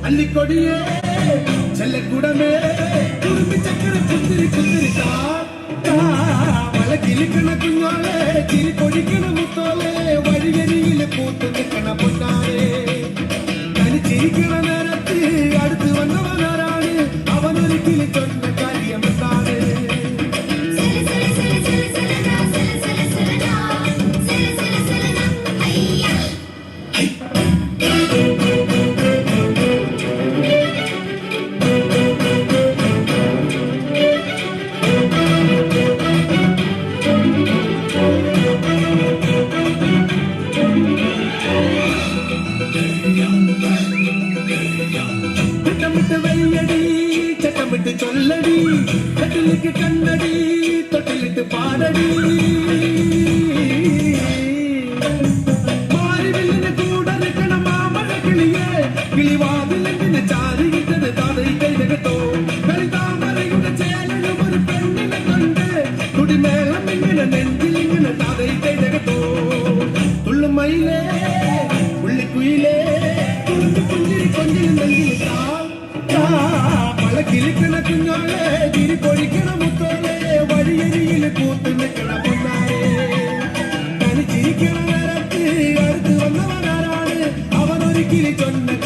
അല്ലിക്കൊടിയേ ചെല്ലക്കുടമേ കുറുമ്പി ചക്കര കുത്തിരി കുത്തിരി മല കിളിക്കണ കുഞ്ഞോളെ ചിരി പൊടിക്കണ മുത്തോളെ വഴിയരിയില് പൂത്ത് നിൽക്കണ പൊന്നാളെ തനി ചിരിക്കണ നേരത്ത് അടുത്ത് വന്നവനാരാണ് അവനൊരിക്കലും ചൊന്ന കാര്യമെന്താണ് ചട്ടമിട്ട് ചൊല്ലടി കട്ടിലേക്ക് കണ്ണടി തൊട്ടിലിട്ട് പാടടി മാറിവില്ലിന് കൂടെ നിൽക്കണ മാമഴ കിളിയെ കിളിവാതിലെങ്ങനെ ചാരിയിട്ടത് താതൈ കൈതകത്തോ കളിതാമരയുടെ ചേലനും ഒരു പെണ്ണിനെ കണ്ട് കുടിമേളം ഇങ്ങനെ നെഞ്ചിലിങ്ങനെ താതൈ കൈതകത്തോ തുള്ളുമയിലേ പുള്ളിക്കുയിലേ തുളുമ്പി പുഞ്ചിരി കൊഞ്ചിൽ നെഞ്ചിൽ മല കിളിക്കണ കുഞ്ഞോളെ തിരി പൊഴിക്കണ മുത്തോളെ വഴിയരിയില് കൂത്ത് നിൽക്കണ പൊന്നാളെ തനി ചിരിക്കണ നേരത്ത് അടുത്ത് വന്നവനാരാണ് അവനൊരിക്കലും ചൊന്ന